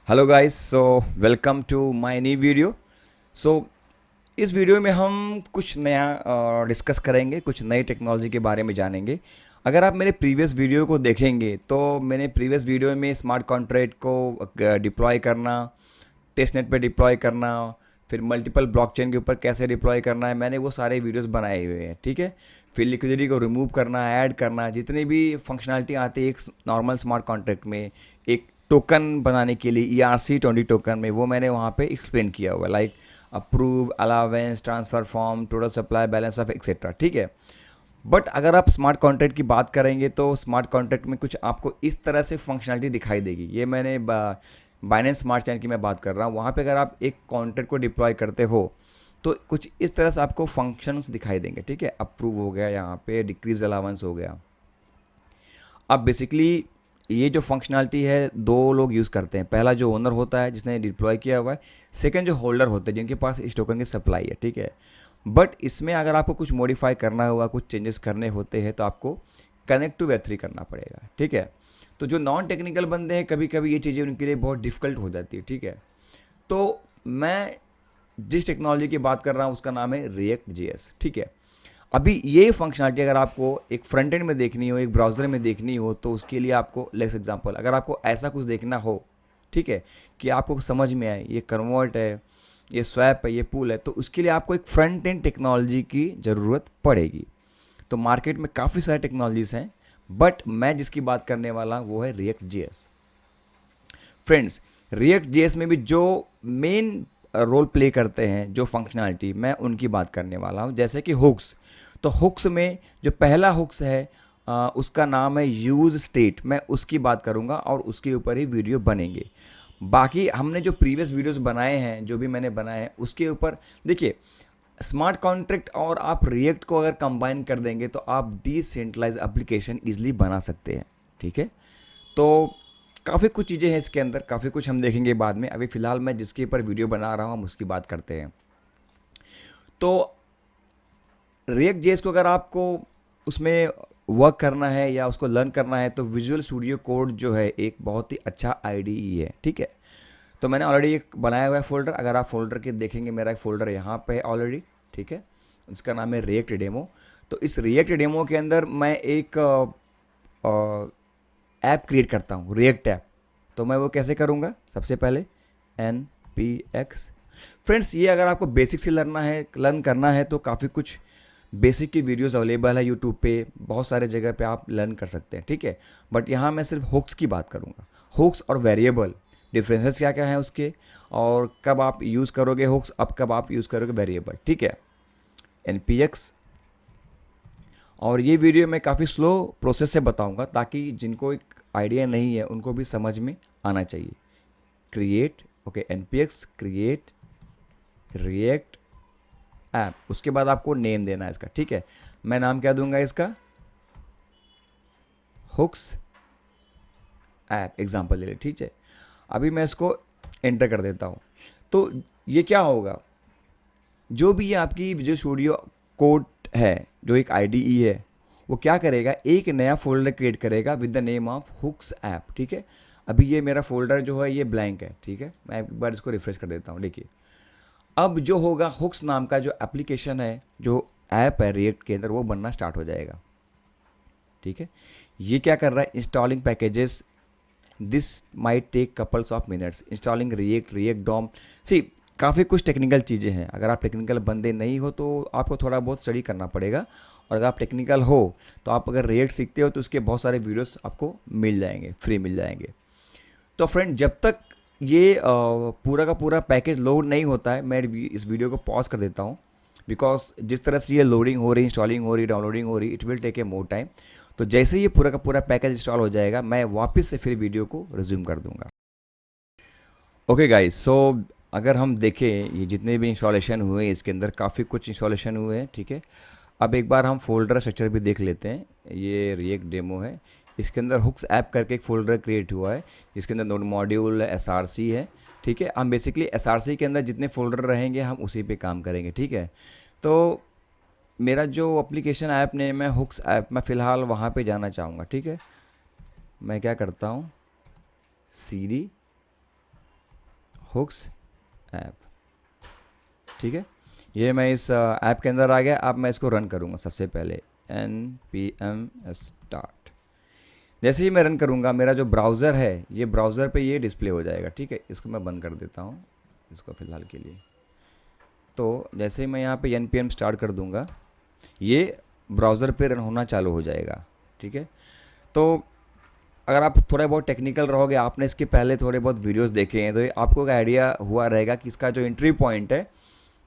Hello guys, so welcome to my new video. सो इस video में हम कुछ नया डिस्कस करेंगे, कुछ नई टेक्नोलॉजी के बारे में जानेंगे। अगर आप मेरे प्रीवियस वीडियो को देखेंगे तो मैंने प्रीवियस वीडियो में स्मार्ट कॉन्ट्रैक्ट को डिप्लॉय करना, टेस्टनेट पे डिप्लॉय करना, फिर मल्टीपल ब्लॉकचेन के ऊपर कैसे डिप्लॉय करना है, मैंने वो सारे वीडियोस बनाए हुए हैं। ठीक है। फिर लिक्विडिटी को रिमूव करना, ऐड करना, जितनी भी फंक्शनलिटी आती है एक नॉर्मल स्मार्ट कॉन्ट्रैक्ट में, एक टोकन बनाने के लिए ERC20 टोकन में, वो मैंने वहाँ पे एक्सप्लेन किया हुआ है, like approve, allowance, transfer form, total supply, balance of etcetera. ठीक है। बट अगर आप स्मार्ट कॉन्ट्रैक्ट की बात करेंगे तो स्मार्ट कॉन्ट्रैक्ट में कुछ आपको इस तरह से फंक्शनलिटी दिखाई देगी। ये मैंने बाइनेंस स्मार्ट चैन की मैं बात कर रहा हूँ। वहाँ पे अगर आप एक कॉन्ट्रैक्ट को डिप्लॉय करते हो तो कुछ इस तरह से आपको फंक्शंस दिखाई देंगे। ठीक है। अप्रूव हो गया, यहाँ पे डिक्रीज अलावेंस हो गया। अब बेसिकली ये जो फंक्शनलिटी है दो लोग यूज़ करते हैं। पहला जो ओनर होता है जिसने डिप्लॉय किया हुआ है, सेकंड जो होल्डर होते हैं जिनके पास इस टोकन की सप्लाई है। ठीक है। बट इसमें अगर आपको कुछ मॉडिफाई करना हुआ, कुछ चेंजेस करने होते हैं तो आपको कनेक्ट टू वेब3 करना पड़ेगा। ठीक है। तो जो नॉन टेक्निकल बंदे हैं, कभी कभी ये चीज़ें उनके लिए बहुत डिफ़िकल्ट हो जाती है। ठीक है। तो मैं जिस टेक्नोलॉजी की बात कर रहा हूँ उसका नाम है रिएक्ट जेएस। ठीक है। अभी ये फंक्शनलिटी अगर आपको एक फ्रंट एंड में देखनी हो, एक ब्राउज़र में देखनी हो, तो उसके लिए आपको लेट्स एग्जांपल, अगर आपको ऐसा कुछ देखना हो, ठीक है, कि आपको समझ में आए ये कन्वर्ट है, ये स्वैप है, ये पूल है, तो उसके लिए आपको एक फ्रंट एंड टेक्नोलॉजी की ज़रूरत पड़ेगी। तो मार्केट में काफ़ी सारे टेक्नोलॉजीज़ हैं, बट मैं जिसकी बात करने वाला हूँ वो है react JS. Friends, react JS में भी जो मेन रोल प्ले करते हैं, जो फंक्शनलिटी, मैं उनकी बात करने वाला हूँ। जैसे कि हुक्स, तो हुक्स में जो पहला हुक्स है उसका नाम है यूज स्टेट। मैं उसकी बात करूँगा और उसके ऊपर ही वीडियो बनेंगे। बाकी हमने जो प्रीवियस वीडियोस बनाए हैं, जो भी मैंने बनाए हैं, उसके ऊपर देखिए, स्मार्ट कॉन्ट्रैक्ट और आप रिएक्ट को अगर कंबाइन कर देंगे तो आप डिसेंट्रलाइज एप्लीकेशन इजीली बना सकते हैं। ठीक है। तो काफ़ी कुछ चीज़ें हैं इसके अंदर, काफ़ी कुछ हम देखेंगे बाद में। अभी फ़िलहाल मैं जिसके ऊपर वीडियो बना रहा हूँ हम उसकी बात करते हैं। तो रिएक्ट जेएस को अगर आपको उसमें वर्क करना है या उसको लर्न करना है तो विजुअल स्टूडियो कोड जो है एक बहुत ही अच्छा IDE है। ठीक है। तो मैंने ऑलरेडी एक बनाया हुआ है फ़ोल्डर। अगर आप फ़ोल्डर के देखेंगे, मेरा एक फ़ोल्डर यहाँ पे है ऑलरेडी। ठीक है। उसका नाम है रिएक्ट डेमो। तो इस रिएक्ट डेमो के अंदर मैं एक ऐप क्रिएट करता हूँ, रिएक्ट ऐप। तो मैं वो कैसे करूँगा? सबसे पहले NPX। फ्रेंड्स, ये अगर आपको बेसिक से लर्न करना है तो काफ़ी कुछ बेसिक की वीडियोस अवेलेबल है यूट्यूब पे, बहुत सारे जगह पे आप लर्न कर सकते हैं। ठीक है। बट यहाँ मैं सिर्फ हुक्स की बात करूँगा। हुक्स और वेरिएबल डिफरेंसेस क्या क्या हैं उसके, और कब आप यूज़ करोगे हुक्स, अब कब आप यूज़ करोगे वेरिएबल। ठीक है। NPX। और ये वीडियो मैं काफ़ी स्लो प्रोसेस से बताऊंगा ताकि जिनको एक आइडिया नहीं है उनको भी समझ में आना चाहिए। Create, okay, NPX create react app. उसके बाद आपको नेम देना है इसका। ठीक है। मैं नाम क्या दूंगा इसका? हुक्स ऐप एग्जाम्पल ले ले। ठीक है। अभी मैं इसको एंटर कर देता हूँ। तो ये क्या होगा, जो भी ये आपकी विजुअल स्टूडियो कोड है, जो एक IDE है, वो क्या करेगा, एक नया फोल्डर क्रिएट करेगा with the name of hooks app. ठीक है। अभी ये मेरा फोल्डर जो है ये ब्लैंक है। ठीक है। मैं एक बार इसको रिफ्रेश कर देता हूँ। देखिए, अब जो होगा, हुक्स नाम का जो एप्लीकेशन है, जो ऐप है रिएक्ट के अंदर, वो बनना स्टार्ट हो जाएगा। ठीक है। ये क्या कर रहा है, installing packages, this might take couples of minutes, installing React DOM. See, काफ़ी कुछ टेक्निकल चीज़ें हैं। अगर आप टेक्निकल बंदे नहीं हो तो आपको थोड़ा बहुत स्टडी करना पड़ेगा, और अगर आप टेक्निकल हो तो आप अगर रिएक्ट सीखते हो तो उसके बहुत सारे वीडियोस आपको मिल जाएंगे, फ्री मिल जाएंगे। तो फ्रेंड, जब तक ये पूरा का पूरा पैकेज लोड नहीं होता है, मैं इस वीडियो को पॉज कर देता हूँ, बिकॉज जिस तरह से ये लोडिंग हो रही, इंस्टॉलिंग हो रही, डाउनलोडिंग हो रही, it will take a more time. तो जैसे ये पूरा का पूरा पैकेज इंस्टॉल हो जाएगा, मैं वापस से फिर वीडियो को रिज्यूम कर दूंगा। ओके गाइस, सो अगर हम देखें ये जितने भी इंस्टॉलेशन हुए हैं, इसके अंदर काफ़ी कुछ इंस्टॉलेशन हुए हैं। ठीक है। अब एक बार हम फोल्डर स्ट्रक्चर भी देख लेते हैं। ये रिएक्ट डेमो है, इसके अंदर हुक्स ऐप करके एक फ़ोल्डर क्रिएट हुआ है जिसके अंदर नोड मॉड्यूल SRC है। ठीक है। हम बेसिकली SRC के अंदर जितने फोल्डर रहेंगे हम उसी पे काम करेंगे। ठीक है। तो मेरा जो एप्लीकेशन ऐप नेम है हुक्स ऐप, मैं फ़िलहाल वहाँ पे जाना चाहूँगा। ठीक है। मैं क्या करता हूँ, CD हुक्स ऐप, ठीक है। ये मैं इस ऐप के अंदर आ गया। अब मैं इसको रन करूँगा। सबसे पहले npm start। जैसे ही मैं रन करूँगा मेरा जो ब्राउज़र है ये ब्राउज़र पे ये डिस्प्ले हो जाएगा, ठीक है। इसको मैं बंद कर देता हूँ इसको फ़िलहाल के लिए। तो जैसे ही मैं यहाँ पे npm स्टार्ट कर दूँगा ये ब्राउज़र पे रन होना चालू हो जाएगा, ठीक है। तो अगर आप थोड़े बहुत टेक्निकल रहोगे, आपने इसके पहले थोड़े बहुत वीडियोस देखे हैं, तो ये आपको एक आइडिया हुआ रहेगा कि इसका जो एंट्री पॉइंट है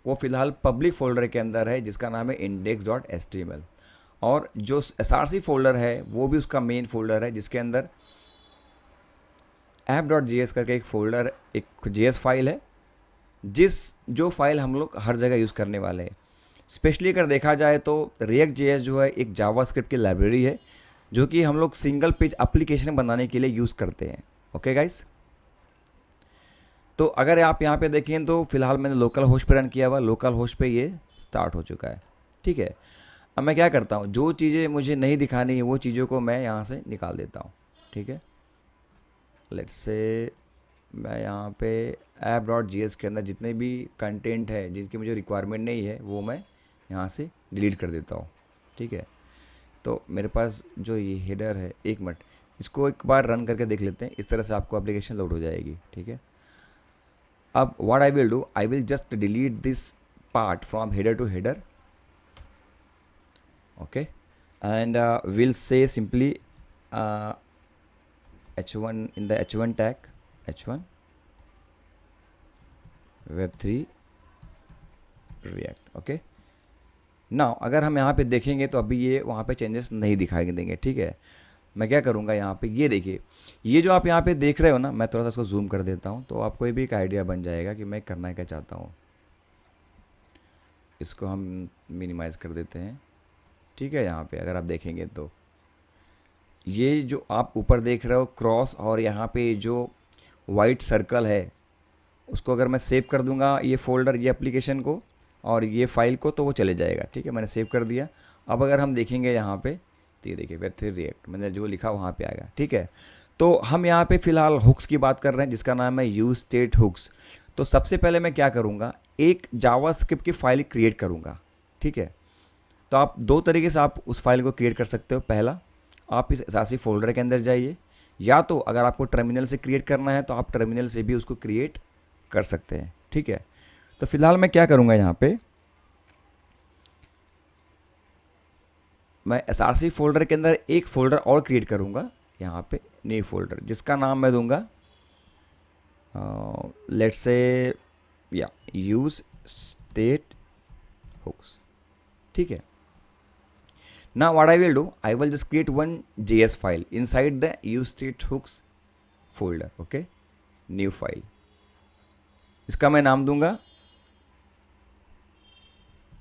वो फ़िलहाल पब्लिक फ़ोल्डर के अंदर है जिसका नाम है index.html, और जो src फ़ोल्डर है वो भी उसका मेन फ़ोल्डर है जिसके अंदर app.js करके एक फ़ोल्डर, एक JS फाइल है, जो फाइल हम लोग हर जगह यूज़ करने वाले हैं। स्पेशली अगर देखा जाए तो React.js जो है एक जावास्क्रिप्ट की लाइब्रेरी है जो कि हम लोग सिंगल पेज एप्लीकेशन बनाने के लिए यूज़ करते हैं। ओके गाइस, तो अगर आप यहाँ पे देखें तो फिलहाल मैंने लोकल होस्ट पे रन किया हुआ, लोकल होस्ट पे ये स्टार्ट हो चुका है, ठीक है। अब मैं क्या करता हूँ, जो चीज़ें मुझे नहीं दिखानी है वो चीज़ों को मैं यहाँ से निकाल देता हूँ, ठीक है। लेट्स से मैं यहाँ पे app.js के अंदर जितने भी कंटेंट है जिनकी मुझे रिक्वायरमेंट नहीं है वो मैं यहाँ से डिलीट कर देता हूँ, ठीक है। तो मेरे पास जो ये हेडर है, एक मिनट इसको एक बार रन करके देख लेते हैं। इस तरह से आपको एप्लीकेशन लोड हो जाएगी, ठीक है। अब what I will do, I will just delete this part from header to header, okay, and will say simply h1 in the h1 tag, h1 web3 react, okay. Now अगर हम यहाँ पे देखेंगे तो अभी ये वहाँ पे चेंजेस नहीं दिखाई देंगे, ठीक है। मैं क्या करूँगा यहाँ पे, ये देखिए, ये जो आप यहाँ पे देख रहे हो ना, मैं थोड़ा सा इसको जूम कर देता हूँ तो आपको ये भी एक आइडिया बन जाएगा कि मैं करना क्या चाहता हूँ। इसको हम मिनिमाइज़ कर देते हैं, ठीक है। यहाँ पे अगर आप देखेंगे तो ये जो आप ऊपर देख रहे हो क्रॉस और यहाँ पे जो वाइट सर्कल है उसको अगर मैं सेव कर दूंगा ये फ़ोल्डर, ये एप्लीकेशन को और ये फाइल को, तो वो चले जाएगा, ठीक है। मैंने सेव कर दिया। अब अगर हम देखेंगे यहाँ पे तो ये देखिए web3 रिएक्ट मैंने जो लिखा वहाँ पे आएगा, ठीक है। तो हम यहाँ पे फ़िलहाल हुक्स की बात कर रहे हैं जिसका नाम है यूज स्टेट हुक्स। तो सबसे पहले मैं क्या करूँगा, एक जावास्क्रिप्ट की फ़ाइल क्रिएट करूँगा, ठीक है। तो आप दो तरीके से आप उस फाइल को क्रिएट कर सकते हो। पहला, आप इस एसआरसी फ़ोल्डर के अंदर जाइए, या तो अगर आपको टर्मिनल से क्रिएट करना है तो आप टर्मिनल से भी उसको क्रिएट कर सकते हैं, ठीक है। तो फिलहाल मैं क्या करूँगा, यहाँ पे मैं एसआरसी फ़ोल्डर के अंदर एक फ़ोल्डर और क्रिएट करूँगा, यहाँ पे न्यू फ़ोल्डर, जिसका नाम मैं दूंगा लेट्स से या यूज स्टेट हुक्स, ठीक है। Now what I will do, I will just create one JS file inside the useStateHooks folder, okay, new file। इसका मैं नाम दूंगा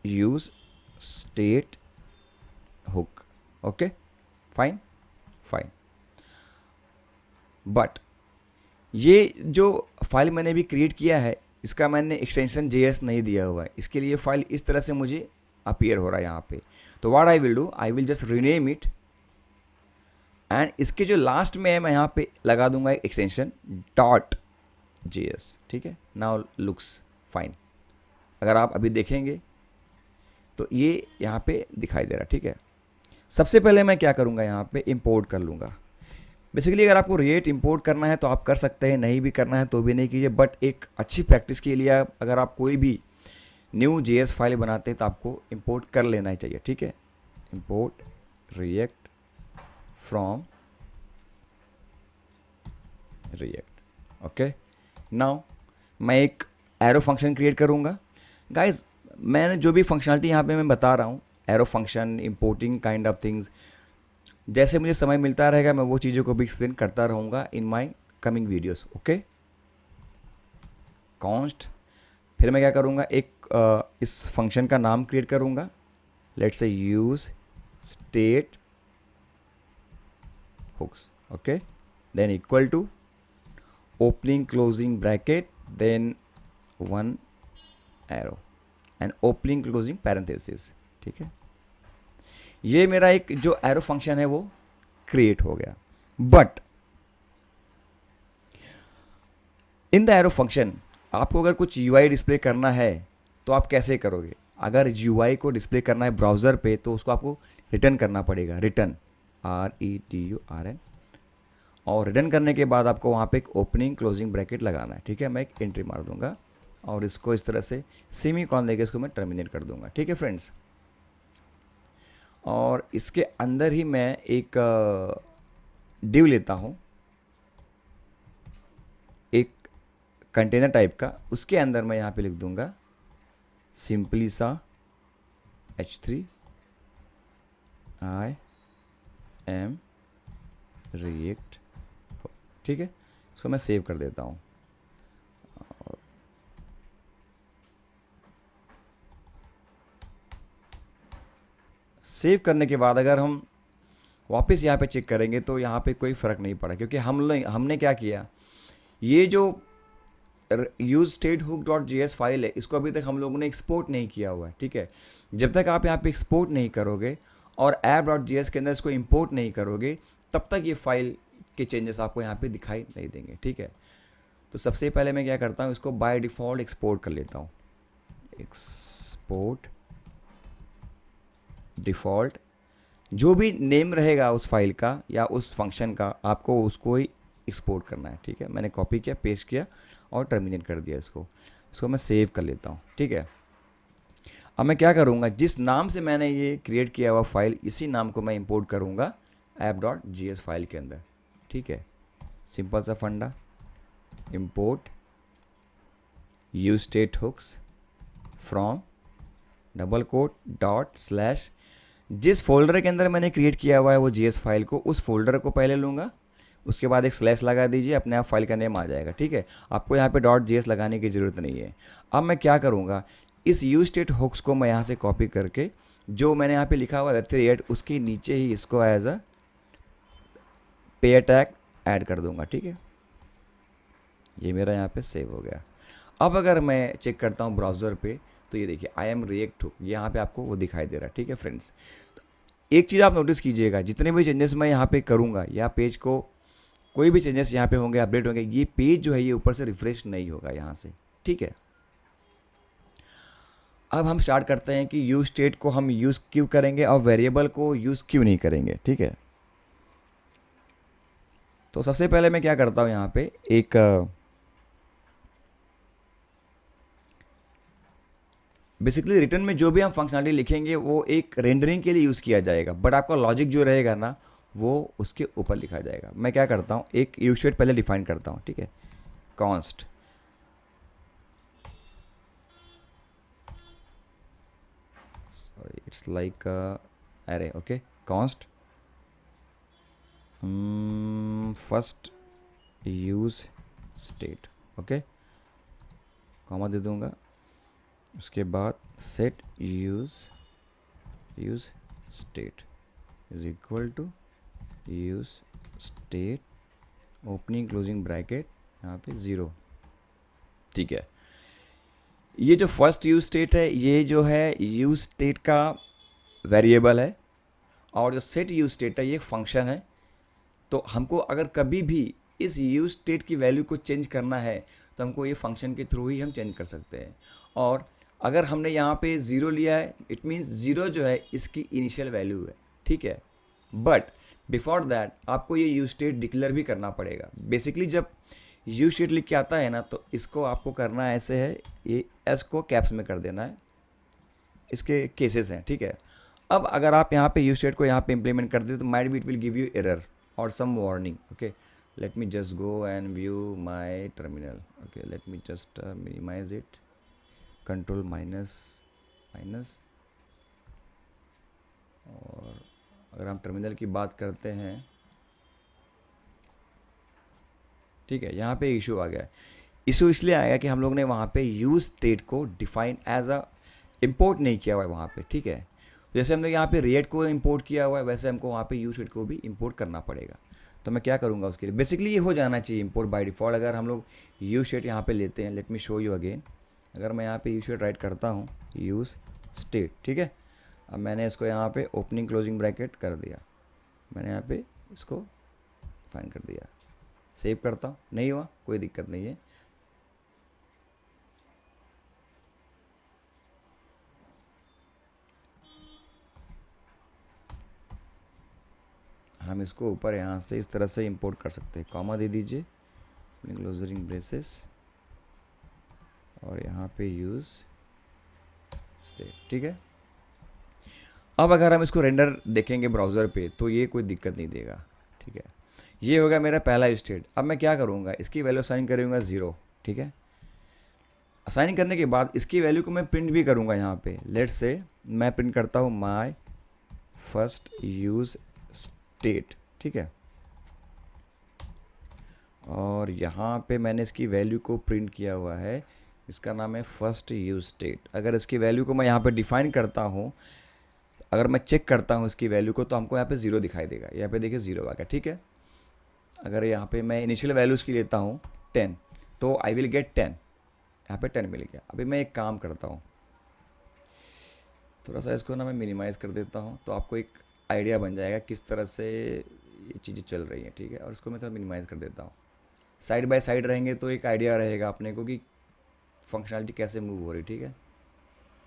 useStateHook, okay, fine। बट ये जो फाइल मैंने भी क्रिएट किया है इसका मैंने एक्सटेंशन JS नहीं दिया हुआ है, इसके लिए फाइल इस तरह से मुझे अपीयर हो रहा है यहाँ पे। तो what I will do, I will just rename it and इसके जो लास्ट में है मैं यहाँ पे लगा दूंगा एक एक्सटेंशन .js, ठीक है। Now looks fine. अगर आप अभी देखेंगे तो ये यहाँ पे दिखाई दे रहा है, ठीक है। सबसे पहले मैं क्या करूँगा, यहाँ पे इंपोर्ट कर लूँगा। बेसिकली अगर आपको रिएक्ट इंपोर्ट करना है तो आप कर सकते हैं, नहीं भी करना है तो भी नहीं कीजिए, बट एक अच्छी प्रैक्टिस के लिए अगर आप कोई भी न्यू JS फाइल बनाते हैं तो आपको इंपोर्ट कर लेना ही चाहिए, ठीक है। Import react from react, okay. Now मैं एक एरो फंक्शन क्रिएट करूँगा। गाइज मैंने जो भी फंक्शनलिटी यहाँ पे मैं बता रहा हूँ, arrow function, importing kind of things, जैसे मुझे समय मिलता रहेगा मैं वो चीज़ों को भी एक्सप्लेन करता रहूँगा in my coming videos, okay. Const, फिर मैं क्या करूँगा, एक इस फंक्शन का नाम क्रिएट करूँगा, let's say use state hooks, okay. Then equal to opening closing bracket, then one arrow and opening closing parenthesis, ठीक है। ये मेरा एक जो एरो फंक्शन है वो क्रिएट हो गया। But in the arrow function आपको अगर कुछ यूआई डिस्प्ले करना है तो आप कैसे करोगे? अगर यूआई को डिस्प्ले करना है ब्राउज़र पे तो उसको आपको रिटर्न करना पड़ेगा, रिटर्न, RETURN, और रिटर्न करने के बाद आपको वहाँ पे एक ओपनिंग क्लोजिंग ब्रैकेट लगाना है, ठीक है। मैं एक एंट्री मार दूंगा और इसको इस तरह से सेमी कॉन देके इसको मैं टर्मिनेट कर दूंगा, ठीक है फ्रेंड्स। और इसके अंदर ही मैं एक डिव लेता हूँ, एक कंटेनर टाइप का, उसके अंदर मैं यहाँ पे लिख दूंगा सिंपली सा H3 I am React, ठीक है। इसको मैं सेव कर देता हूँ। सेव करने के बाद अगर हम वापस यहाँ पे चेक करेंगे तो यहाँ पे कोई फ़र्क नहीं पड़ा, क्योंकि हमने क्या किया, ये जो use state hook dot JS file है इसको अभी तक हम लोगों ने एक्सपोर्ट नहीं किया हुआ है, ठीक है। जब तक आप यहाँ पे एक्सपोर्ट नहीं करोगे और ऐप डॉट JS के अंदर इसको इंपोर्ट नहीं करोगे तब तक ये फाइल के चेंजेस आपको यहाँ पे दिखाई नहीं देंगे, ठीक है। तो सबसे पहले मैं क्या करता हूँ, इसको बाय डिफ़ॉल्ट एक्सपोर्ट कर लेता हूँ, एक्सपोर्ट डिफ़ॉल्ट, जो भी नेम रहेगा उस फाइल का या उस फंक्शन का आपको उसको ही एक्सपोर्ट करना है, ठीक है। मैंने कॉपी किया, पेस्ट किया और टर्मिनेट कर दिया इसको मैं सेव कर लेता हूँ, ठीक है। अब मैं क्या करूँगा, जिस नाम से मैंने ये क्रिएट किया हुआ फाइल इसी नाम को मैं इंपोर्ट करूँगा app.js फाइल के अंदर, ठीक है। सिंपल सा फंडा, import use state hooks from double quote dot slash, जिस फोल्डर के अंदर मैंने क्रिएट किया हुआ है वो JS फाइल को, उस फोल्डर को पहले लूँगा, उसके बाद एक स्लैश लगा दीजिए, अपने आप फाइल का नेम आ जाएगा, ठीक है। आपको यहाँ पे डॉट JS लगाने की ज़रूरत नहीं है। अब मैं क्या करूँगा, इस यूज स्टेट हुक्स को मैं यहाँ से कॉपी करके जो मैंने यहाँ पे लिखा हुआ Web3 ऐड उसके नीचे ही इसको एज अ पे टैग ऐड कर दूँगा, ठीक है। ये मेरा यहाँ पे सेव हो गया। अब अगर मैं चेक करता हूँ ब्राउज़र पे तो ये देखिए आई एम रिएक्ट हुक, यहाँ पे आपको वो दिखाई दे रहा है, ठीक है फ्रेंड्स। एक चीज़ आप नोटिस कीजिएगा, जितने भी चेंजेस मैं यहाँ पे करूँगा या पेज को कोई भी चेंजेस यहाँ पे होंगे, अपडेट होंगे, ये पेज जो है ये ऊपर से रिफ्रेश नहीं होगा यहाँ से, ठीक है। अब हम स्टार्ट करते हैं कि यूज स्टेट को हम यूज़ क्यों करेंगे और वेरिएबल को यूज़ क्यों नहीं करेंगे, ठीक है। तो सबसे पहले मैं क्या करता हूँ, यहाँ पे एक बेसिकली रिटर्न में जो भी हम फंक्शनलिटी लिखेंगे वो एक रेंडरिंग के लिए यूज़ किया जाएगा, बट आपका लॉजिक जो रहेगा ना वो उसके ऊपर लिखा जाएगा। मैं क्या करता हूँ, एक यूज स्टेट पहले डिफाइन करता हूँ, ठीक है। Const it's like array, okay, const first use state, okay, comma दे दूंगा, उसके बाद set use state is equal to use state opening closing bracket यहाँ पे 0, ठीक है। ये जो फर्स्ट यूज स्टेट है ये जो है यूज स्टेट का वेरिएबल है, और जो सेट यूज स्टेट है ये फंक्शन है। तो हमको अगर कभी भी इस यूज स्टेट की वैल्यू को चेंज करना है तो हमको ये फंक्शन के थ्रू ही हम चेंज कर सकते हैं। और अगर हमने यहाँ पे 0 लिया है इट मीन्स 0 जो है इसकी इनिशियल वैल्यू है, ठीक है। बट बिफोर दैट आपको ये यूज स्टेट डिक्लेयर भी करना पड़ेगा। बेसिकली जब यूज स्टेट लिख के आता है ना तो इसको आपको करना ऐसे है, ये एस को कैप्स में कर देना है, इसके केसेस हैं, ठीक है। अब अगर आप यहाँ पे यूज स्टेट को यहाँ पे इम्प्लीमेंट कर दे तो might be it will give you error और some warning, okay. Let me just go and view my terminal, okay, let me just minimize it, control minus, और अगर हम टर्मिनल की बात करते हैं, ठीक है, यहाँ पे इशू आ गया है। इशू इसलिए आएगा कि हम लोग ने वहाँ पे यूज स्टेट को डिफाइन एज अ इम्पोर्ट नहीं किया हुआ है वहाँ पे, ठीक है। जैसे हमने यहाँ पे रिएक्ट को इंपोर्ट किया हुआ है वैसे हमको वहाँ पे यूज स्टेट को भी इंपोर्ट करना पड़ेगा। तो मैं क्या करूँगा उसके लिए, बेसिकली ये हो जाना चाहिए इंपोर्ट बाय डिफ़ॉल्ट अगर हम लोग यूज स्टेट यहाँ पे लेते हैं। Let me show you again, अगर मैं यहाँ पे यूज स्टेट राइट करता हूँ यूज स्टेट, ठीक है। अब मैंने इसको यहाँ पे ओपनिंग क्लोजिंग ब्रैकेट कर दिया, मैंने यहाँ पे इसको डिफाइन कर दिया, सेव करता हूँ, नहीं हुआ कोई दिक्कत नहीं है। हम इसको ऊपर यहाँ से इस तरह से इंपोर्ट कर सकते हैं। कॉमा दे दीजिए, क्लोजिंग ब्रेसेस, और यहाँ पे यूज़ स्टेट, ठीक है। अब अगर हम इसको रेंडर देखेंगे ब्राउज़र पे तो ये कोई दिक्कत नहीं देगा, ठीक है। ये होगा मेरा पहला स्टेट। अब मैं क्या करूँगा, इसकी वैल्यू असाइन करूँगा 0, ठीक है। असाइन करने के बाद इसकी वैल्यू को मैं प्रिंट भी करूँगा यहाँ पे। लेट्स से मैं प्रिंट करता हूँ माई फर्स्ट यूज़ स्टेट, ठीक है। और यहाँ पे मैंने इसकी वैल्यू को प्रिंट किया हुआ है, इसका नाम है फर्स्ट यूज़ स्टेट। अगर इसकी वैल्यू को मैं यहाँ पे डिफाइन करता हूँ, अगर मैं चेक करता हूँ इसकी वैल्यू को, तो हमको यहाँ पे 0 दिखाई देगा। यहाँ पे देखिए 0 आ गया, ठीक है। अगर यहाँ पे मैं इनिशियल वैल्यूज़ की लेता हूँ 10, तो आई विल गेट 10, यहाँ पे 10 मिल गया। अभी मैं एक काम करता हूँ, थोड़ा सा इसको ना मैं मिनिमाइज़ कर देता हूँ, तो आपको एक आइडिया बन जाएगा किस तरह से ये चीज़ें चल रही हैं, ठीक है। और इसको मैं थोड़ा मिनिमाइज़ कर देता हूँ। साइड बाय साइड रहेंगे तो एक आइडिया रहेगा अपने को कि फंक्शनैलिटी कैसे मूव हो रही, ठीक है।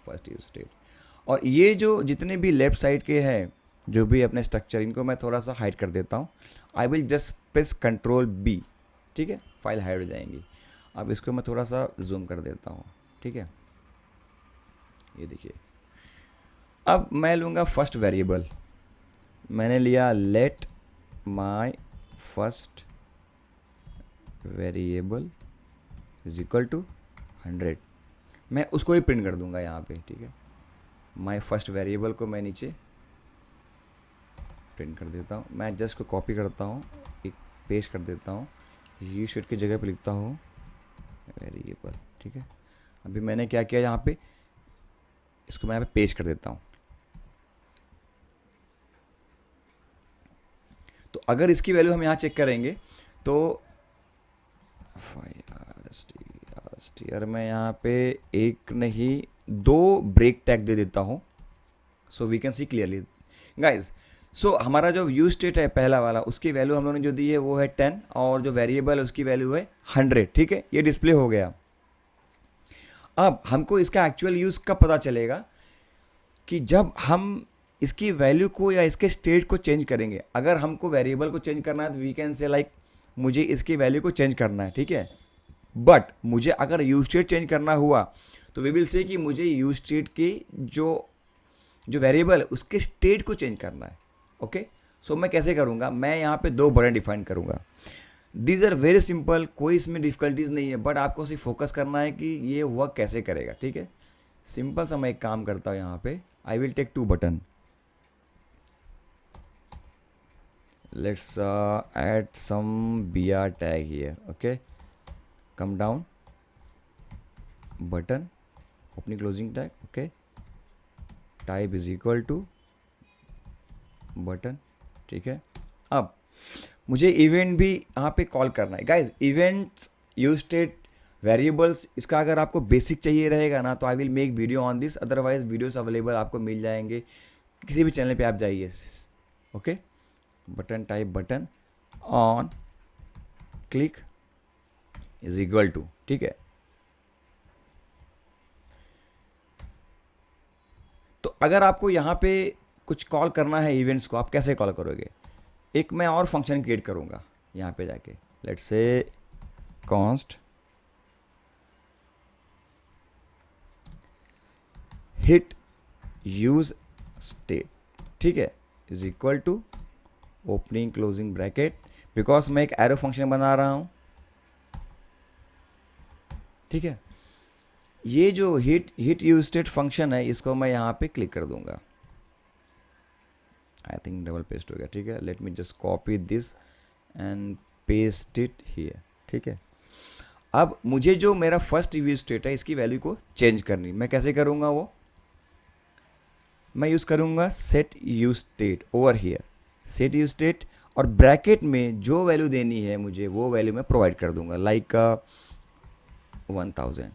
First use state. और ये जो जितने भी लेफ्ट साइड के हैं जो भी अपने स्ट्रक्चर, इनको मैं थोड़ा सा हाइड कर देता हूँ। आई will just press control B, ठीक है, फाइल हाइड हो जाएंगी। अब इसको मैं थोड़ा सा जूम कर देता हूँ, ठीक है। ये देखिए, अब मैं लूँगा फर्स्ट वेरिएबल। मैंने लिया let my first variable is equal to 100। मैं उसको ही प्रिंट कर दूंगा यहाँ पे, ठीक है। माई फर्स्ट वेरिएबल को मैं नीचे प्रिंट कर देता हूँ। मैं जस्ट को कॉपी करता हूँ, एक पेस्ट कर देता हूँ, यू शेड की जगह पे लिखता हूँ वेरिएबल, ठीक है। अभी मैंने क्या किया, यहाँ पे इसको मैं यहाँ पे पेस्ट कर देता हूँ। तो अगर इसकी वैल्यू हम यहाँ चेक करेंगे तो और मैं यहाँ पे एक नहीं 2 ब्रेक टैग दे देता हूँ, so we can see clearly guys. So हमारा जो यूज स्टेट है पहला वाला, उसकी वैल्यू हम लोगों ने जो दी है वो है 10, और जो वेरिएबल है उसकी वैल्यू है 100, ठीक है। ये डिस्प्ले हो गया। अब हमको इसका एक्चुअल यूज़ कब पता चलेगा, कि जब हम इसकी वैल्यू को या इसके स्टेट को चेंज करेंगे। अगर हमको वेरिएबल को चेंज करना है तो वी कैन से लाइक मुझे इसकी वैल्यू को चेंज करना है, ठीक है। बट मुझे अगर यूज स्टेट चेंज करना हुआ तो वी विल से कि मुझे यूज स्टेट की जो वेरिएबल है उसके स्टेट को चेंज करना है, ओके। सो मैं कैसे करूँगा, मैं यहाँ पे 2 बटन डिफाइन करूँगा। दीज आर वेरी सिंपल, कोई इसमें डिफ़िकल्टीज नहीं है, बट आपको सिर्फ फोकस करना है कि ये वर्क कैसे करेगा, ठीक है। सिंपल सा मैं एक काम करता हूँ, यहाँ पे I will take 2 button. let's add some br tag here, okay, come down, button, opening closing tag, okay, type is equal to button, ठीक है। अब मुझे इवेंट भी यहाँ पे कॉल करना है guys. Events, use state, variables, इसका अगर आपको बेसिक चाहिए रहेगा ना तो I will make video on this, otherwise videos available आपको मिल जाएंगे किसी भी चैनल पे आप जाइए, okay. Button type button on click is equal to, ठीक है। तो अगर आपको यहाँ पे कुछ कॉल करना है इवेंट्स को, आप कैसे कॉल करोगे, एक मैं और फंक्शन क्रिएट करूँगा यहाँ पे जाके, let's say const hit use state, ठीक है, is equal to opening closing bracket, because मैं एक एरो फंक्शन बना रहा हूँ, ठीक है। ये जो हिट यूज स्टेट फंक्शन है इसको मैं यहाँ पे क्लिक कर दूंगा। आई थिंक डबल पेस्ट हो गया, ठीक है। Late me just copy this and paste it here, ठीक है। अब मुझे जो मेरा फर्स्ट यूज स्टेट है इसकी वैल्यू को चेंज करनी, मैं कैसे करूँगा वो, मैं यूज़ करूँगा set use state over here, set use state, और ब्रैकेट में जो वैल्यू देनी है मुझे वो वैल्यू मैं प्रोवाइड कर दूंगा, लाइक 1000,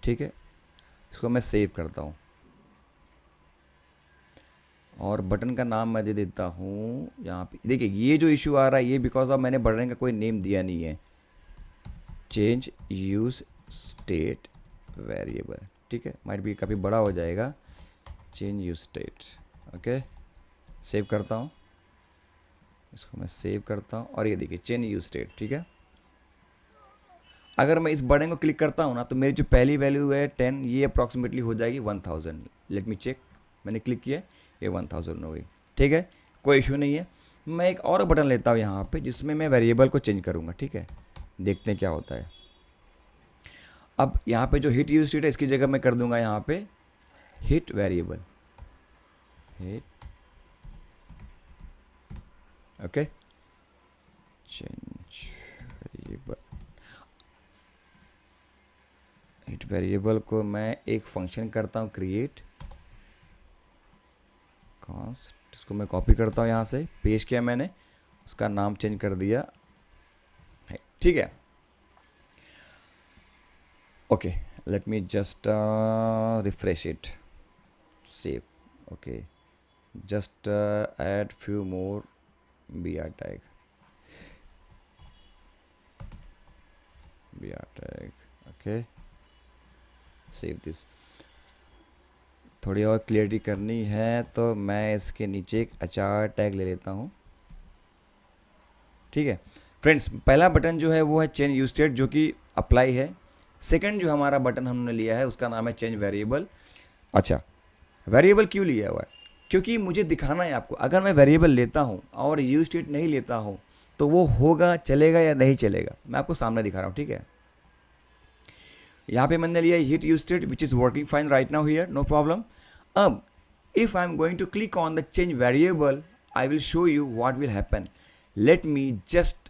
ठीक है। इसको मैं सेव करता हूँ और बटन का नाम मैं दे देता हूँ यहाँ पे। देखिए ये जो इशू आ रहा है ये बिकॉज ऑफ मैंने बटन का कोई नेम दिया नहीं है, चेंज यूज स्टेट वेरिएबल, ठीक है। माइट भी काफ़ी बड़ा हो जाएगा, change use state, okay. Save करता हूँ इसको मैं सेव करता हूँ और ये देखिए चेंज यूज स्टेट, ठीक है। अगर मैं इस बटन को क्लिक करता हूँ ना तो मेरी जो पहली वैल्यू है 10, ये अप्रॉक्सीमेटली हो जाएगी 1000। लेट मी चेक, मैंने क्लिक किया, ये 1000 हो गई, ठीक है, कोई इशू नहीं है। मैं एक और बटन लेता हूँ यहाँ पे जिसमें मैं वेरिएबल को चेंज करूँगा, ठीक है, देखते हैं क्या होता है। अब यहाँ पे जो हिट यूज स्टेट है इसकी जगह मैं कर दूंगा यहाँ पे hit variable, hit, okay, change variable. Hit variable को मैं एक फंक्शन करता हूँ क्रिएट कांस्ट, इसको मैं कॉपी करता हूँ यहाँ से, पेश किया मैंने, उसका नाम चेंज कर दिया, ठीक है। Okay, let me just refresh it, save, okay, just add few more br tag, okay, save this। थोड़ी और क्लियरिटी करनी है तो मैं इसके नीचे एक अचार टैग ले लेता हूँ, ठीक है। फ्रेंड्स, पहला बटन जो है वो है चेंज यूज स्टेट जो कि अप्लाई है। सेकंड जो हमारा बटन हमने लिया है उसका नाम है चेंज वेरिएबल। अच्छा, वेरिएबल क्यों लिया हुआ है? क्योंकि मुझे दिखाना है आपको, अगर मैं वेरिएबल लेता हूँ और यूज स्टेट नहीं लेता हूँ तो वो होगा, चलेगा या नहीं चलेगा, मैं आपको सामने दिखा रहा हूँ, ठीक है। यहाँ पे मैंने लिया hit use state which is working fine right now here, no problem. अब if I am going to click on the change variable I will show you what will happen. Let me just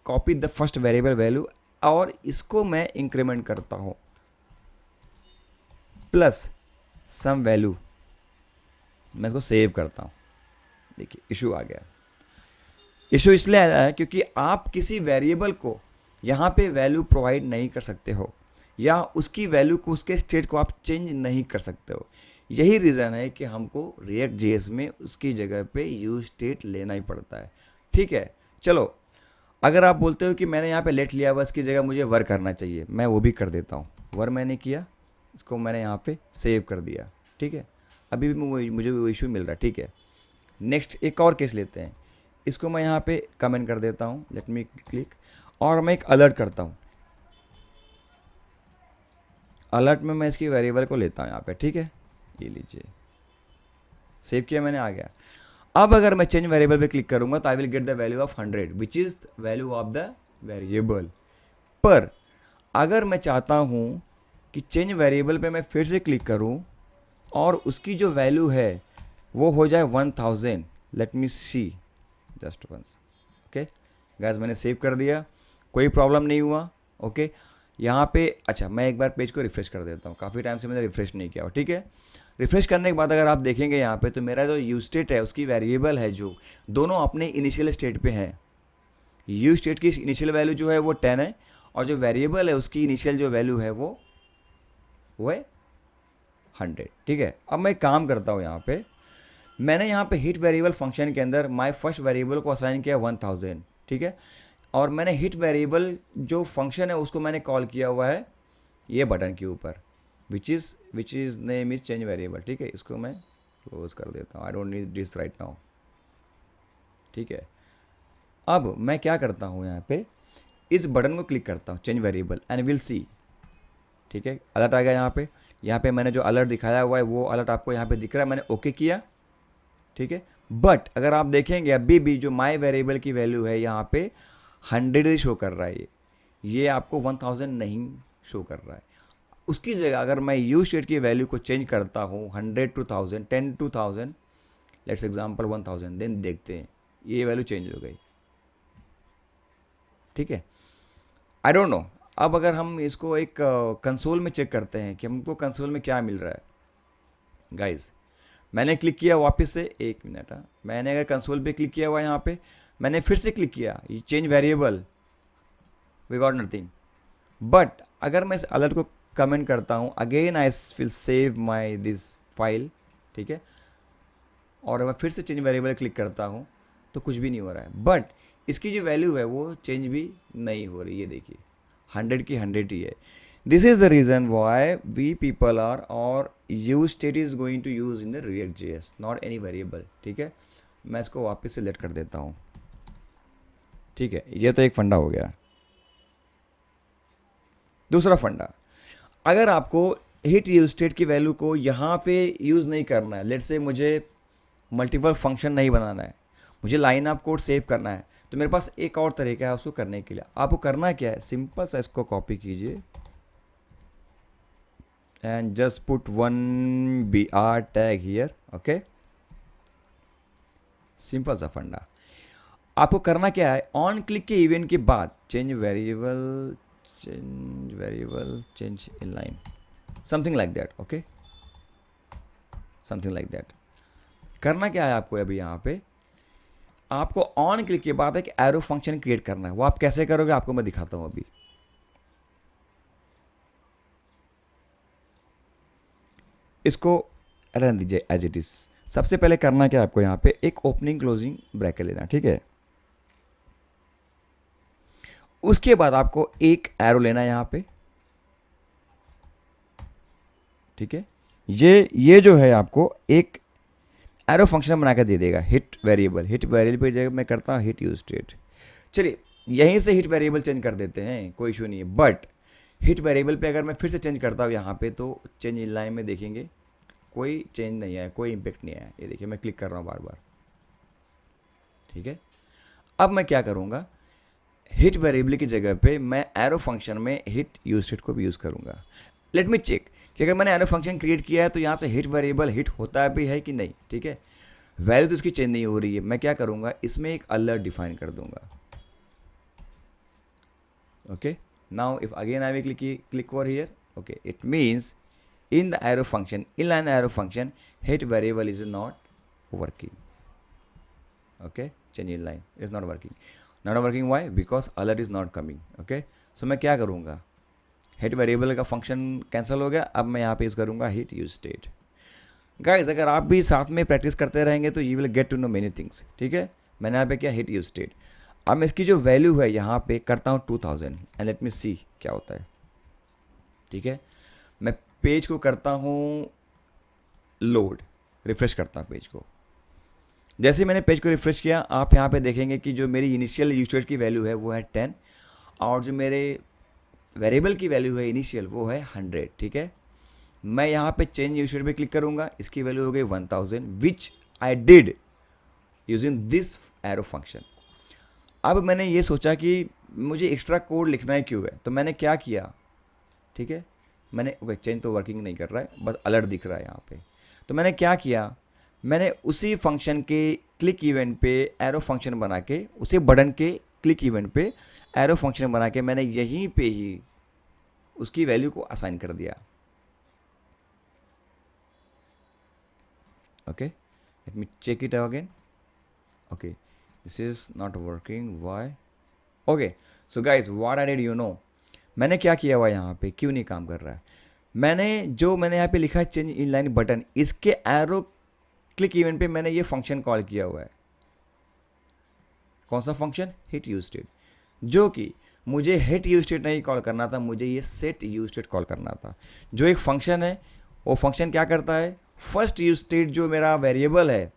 copy the first variable value और इसको मैं increment करता हूँ plus some value, मैं इसको save करता हूँ। देखिए इशू आ गया। इशू इसलिए आया है क्योंकि आप किसी वेरिएबल को यहाँ पे वैल्यू प्रोवाइड नहीं कर सकते हो या उसकी वैल्यू को, उसके स्टेट को आप चेंज नहीं कर सकते हो। यही रीज़न है कि हमको रिएक्ट जेएस में उसकी जगह पे यूज स्टेट लेना ही पड़ता है, ठीक है। चलो, अगर आप बोलते हो कि मैंने यहाँ पे लेट लिया हुआ, इसकी जगह मुझे वर करना चाहिए, मैं वो भी कर देता हूँ। वर मैंने किया, इसको मैंने यहाँ पे सेव कर दिया, ठीक है। अभी भी मुझे वो इशू मिल रहा है, ठीक है। नेक्स्ट एक और केस लेते हैं, इसको मैं यहाँ पे कमेंट कर देता हूँ, लेट मी क्लिक, और मैं एक अलर्ट करता हूँ। अलर्ट में मैं इसकी वेरिएबल को लेता हूँ यहाँ पे, ठीक है, ये लीजिए, सेव किया मैंने, आ गया। अब अगर मैं चेंज वेरिएबल पे क्लिक करूँगा तो I will get the value of 100 which is value of the variable. पर अगर मैं चाहता हूँ कि चेंज वेरिएबल पे मैं फिर से क्लिक करूँ और उसकी जो वैल्यू है वो हो जाए 1000, लेट मी सी जस्ट वंस, ओके गाइस, मैंने सेव कर दिया, कोई प्रॉब्लम नहीं हुआ, ओके। यहाँ पे अच्छा, मैं एक बार पेज को रिफ्रेश कर देता हूँ, काफ़ी टाइम से मैंने रिफ्रेश नहीं किया, ठीक है। रिफ्रेश करने के बाद अगर आप देखेंगे यहाँ पे तो मेरा जो यूज स्टेट है उसकी वेरिएबल है जो दोनों अपने इनिशियल स्टेट पे हैं। यूज स्टेट की इनिशियल वैल्यू जो है वो 10 है और जो वेरिएबल है उसकी इनिशियल जो वैल्यू है वो है 100, ठीक है। अब मैं काम करता हूँ, यहाँ पे मैंने यहाँ पे हिट वेरिएबल फंक्शन के अंदर माय फर्स्ट वेरिएबल को असाइन किया 1000, ठीक है। और मैंने हिट वेरिएबल जो फंक्शन है उसको मैंने कॉल किया हुआ है ये बटन के ऊपर which is name is change variable, ठीक है। इसको मैं क्लोज कर देता हूँ, I don't need this right now, ठीक है। अब मैं क्या करता हूँ, यहाँ पे इस बटन को क्लिक करता हूँ change variable and will see, ठीक है। अलर्ट आ गया यहाँ पे मैंने जो अलर्ट दिखाया हुआ है वो अलर्ट आपको यहाँ पे दिख रहा है, मैंने ओके किया, ठीक है। बट अगर आप देखेंगे अभी भी जो माई वेरिएबल की वैल्यू है यहाँ पे 100 ही शो कर रहा है, ये आपको 1000 नहीं शो कर रहा है। उसकी जगह अगर मैं यूज स्टेट की वैल्यू को चेंज करता हूँ 100 to 1000, 10 to 1000, let's example 1000, then देखते हैं ये वैल्यू चेंज हो गई, ठीक है। आई डोंट नो, अब अगर हम इसको एक कंसोल में चेक करते हैं कि हमको कंसोल में क्या मिल रहा है। गाइज, मैंने क्लिक किया वापस से, एक मिनट, मैंने अगर कंसोल पे क्लिक किया हुआ यहाँ पे, मैंने फिर से क्लिक किया ये change variable, we got nothing. But अगर मैं इस अलर्ट को कमेंट करता हूँ again I will save my this file, ठीक है, और मैं फिर से चेंज वेरिएबल क्लिक करता हूँ तो कुछ भी नहीं हो रहा है। बट इसकी जो वैल्यू है वो चेंज भी नहीं हो रही है, देखिए 100 की 100 ही है। This is the reason why we people are और use state is going to use in the React JS, not any variable, ठीक है। मैं इसको वापस से सेलेक्ट कर देता हूँ, ठीक है, ये तो एक फंडा हो गया। दूसरा फंडा, अगर आपको हिट यूज स्टेट की वैल्यू को यहाँ पे यूज़ नहीं करना है, लेट से मुझे मल्टीपल फंक्शन नहीं बनाना है, मुझे लाइन ऑफ कोड सेव करना है, तो मेरे पास एक और तरीका है उसको करने के लिए। आपको करना क्या है, सिंपल सा इसको कॉपी कीजिए and just put one BR tag here. Okay, simple सा फंडा। आपको करना क्या है, ऑन क्लिक के इवेंट के बाद change variable, change in line, something like that. Okay, something like that. करना क्या है आपको, अभी यहाँ पे आपको ऑन क्लिक के बाद एक एरो फंक्शन क्रिएट करना है। वो आप कैसे करोगे आपको मैं दिखाता हूँ अभी। इसको रहने दीजिए एज इट इज। सबसे पहले करना क्या आपको, यहाँ पे एक ओपनिंग क्लोजिंग ब्रैकेट लेना, ठीक है। उसके बाद आपको एक एरो लेना है यहाँ पे, ठीक है। ये जो है आपको एक एरो फंक्शन बना कर दे देगा, हिट वेरिएबल। हिट वेरिएबल पे जगह मैं करता हूँ हिट यूज स्टेट। चलिए यहीं से हिट वेरिएबल चेंज कर देते हैं, कोई इशू नहीं है। बट हिट वेरिएबल पे अगर मैं फिर से चेंज करता हूँ यहाँ पे, तो चेंज इन लाइन में देखेंगे कोई चेंज नहीं आया, कोई इम्पेक्ट नहीं आया। ये देखिए मैं क्लिक कर रहा हूँ बार बार, ठीक है। अब मैं क्या करूँगा, हिट वेरिएबल की जगह पे मैं एरो फंक्शन में हिट यूज स्टेट को भी यूज़ करूँगा। लेट मी चेक कि अगर मैंने एरो फंक्शन क्रिएट किया है तो यहाँ से हिट वेरिएबल हिट होता भी है कि नहीं, ठीक है। वैल्यू तो इसकी चेंज नहीं हो रही है। मैं क्या करूँगा, इसमें एक अलर्ट डिफाइन कर दूंगा। Okay, now if again I will click over here, okay, it means in the arrow function, inline arrow function, hit variable is not working. Okay, change in line is not working. Not working, why? Because alert is not coming. Okay, so मैं क्या करूँगा, hit variable का function cancel हो गया। अब मैं यहाँ पे यूज़ करूँगा हिट यूज स्टेट। गाइज अगर आप भी साथ में प्रैक्टिस करते रहेंगे तो you will get to know many things, ठीक है। मैंने यहाँ पे क्या, हिट यूज स्टेट। अब मैं इसकी जो वैल्यू है यहाँ पे करता हूँ 2000 एंड लेट मी सी क्या होता है, ठीक है। मैं पेज को करता हूँ लोड, रिफ्रेश करता हूँ पेज को। जैसे मैंने पेज को रिफ्रेश किया, आप यहाँ पे देखेंगे कि जो मेरी इनिशियल यूसेज की वैल्यू है वो है 10 और जो मेरे वेरिएबल की वैल्यू है इनिशियल वो है 100, ठीक है। मैं यहाँ पे चेंज यूसेज पे क्लिक करूँगा, इसकी वैल्यू हो गई 1000 which I did using this arrow function. अब मैंने ये सोचा कि मुझे एक्स्ट्रा कोड लिखना है क्यों है, तो मैंने क्या किया, ठीक है। मैंने ओके, चेंज तो वर्किंग नहीं कर रहा है, बस अलर्ट दिख रहा है यहाँ पे। तो मैंने क्या किया, मैंने उसी फंक्शन के क्लिक इवेंट पे एरो फंक्शन बना के, उसी बटन के क्लिक इवेंट पे एरो फंक्शन बना के मैंने यहीं पे ही उसकी वैल्यू को असाइन कर दिया। Okay, let me check it again. Okay, this is not working, why? Okay, so guys what I did, you know, मैंने क्या किया हुआ यहाँ पे, क्यों नहीं काम कर रहा है। मैंने यहाँ पे लिखा है चेंज इन लाइन बटन, इसके एरो क्लिक इवेंट पे मैंने ये फंक्शन कॉल किया हुआ है। कौन सा फंक्शन, हिट यूज स्टेट, जो कि मुझे हिट यूज स्टेट नहीं कॉल करना था, मुझे ये सेट यूज स्टेट कॉल करना था। जो एक फंक्शन है वो फंक्शन क्या करता है, फर्स्ट यूज स्टेट जो मेरा वेरिएबल है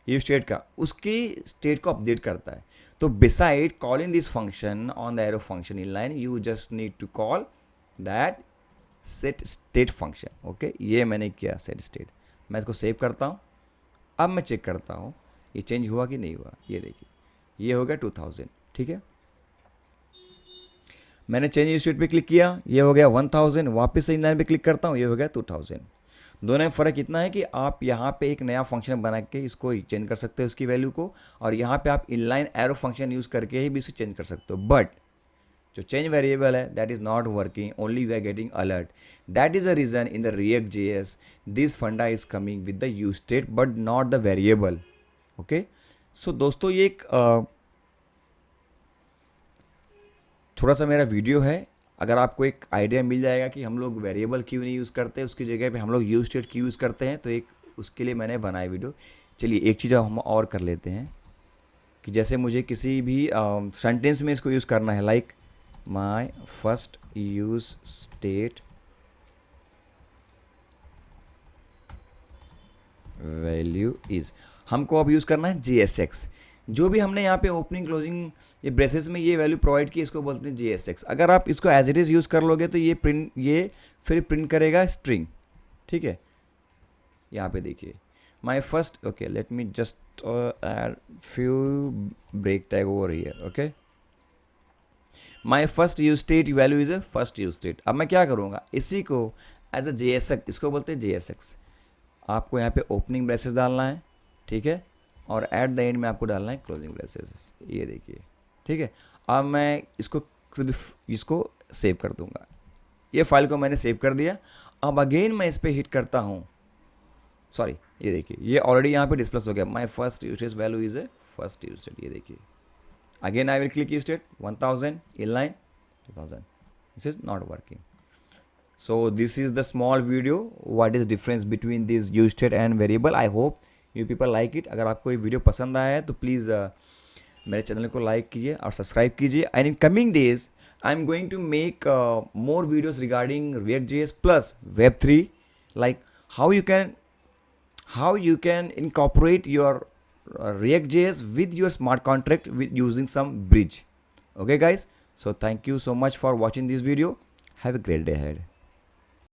यूज स्टेट का, उसकी स्टेट को अपडेट करता है। तो beside calling this function on the arrow function in line, you just need to call that set state function. Okay, ये मैंने किया सेट स्टेट। मैं इसको सेव करता हूँ। अब मैं चेक करता हूँ ये चेंज हुआ कि नहीं हुआ। ये देखिए ये हो गया 2000, ठीक है। मैंने चेंज यूज स्टेट पे क्लिक किया, ये हो गया 1000। वापस से इन लाइन पे क्लिक करता हूँ, ये हो गया 2000। दोनों में फ़र्क इतना है कि आप यहाँ पे एक नया फंक्शन बना के इसको चेंज कर सकते हो उसकी वैल्यू को, और यहाँ पे आप इनलाइन एरो फंक्शन यूज़ करके ही भी इसको चेंज कर सकते हो। बट जो चेंज वेरिएबल है that is not working, only we are getting alert. That is a reason in the React JS this फंडा is coming with the use state but not the variable. Okay, so दोस्तों ये एक थोड़ा सा मेरा video है। अगर आपको एक आइडिया मिल जाएगा कि हम लोग वेरिएबल क्यों नहीं यूज़ करते, उसकी जगह पे हम लोग यूज स्टेट क्यों यूज़ करते हैं, तो एक उसके लिए मैंने बनाया वीडियो। चलिए एक चीज़ हम और कर लेते हैं कि जैसे मुझे किसी भी सेंटेंस में इसको यूज़ करना है, like my first use state value is, हमको अब यूज़ करना है JSX। जो भी हमने यहाँ पे ओपनिंग क्लोजिंग ये ब्रेसेस में ये वैल्यू प्रोवाइड की, इसको बोलते हैं JSX। अगर आप इसको एज इट इज़ यूज़ कर लोगे तो ये फिर प्रिंट करेगा स्ट्रिंग, ठीक है। यहाँ पे देखिए my first, okay let me just add few break tag over here, okay. My first use state value is a first use state. अब मैं क्या करूँगा, इसी को एज अ JSX, इसको बोलते हैं JSX। आपको यहाँ पे ओपनिंग ब्रेसेस डालना है, ठीक है, और एट द एंड में आपको डालना है क्लोजिंग ब्रेसेस, ये देखिए, ठीक है। अब मैं इसको सेव कर दूंगा, ये फाइल को मैंने सेव कर दिया। अब अगेन मैं इस पर हिट करता हूँ, सॉरी ये देखिए ये ऑलरेडी यहाँ पे डिस्प्लेस हो गया। My first usage value is a first use state, ये देखिए। Again I will click use state 1000 inline 2000, this is not working. So this is the small video what is difference between this use state and variable. I hope you people like it. अगर आपको ये video पसंद आया है तो please मेरे channel को like कीजिए और सब्सक्राइब कीजिए। And in coming days I am going to make more videos regarding React.js plus Web3, like how you can incorporate your React.js with your smart contract with using some bridge. Okay guys, so thank you so much for watching this video. Have a great day ahead.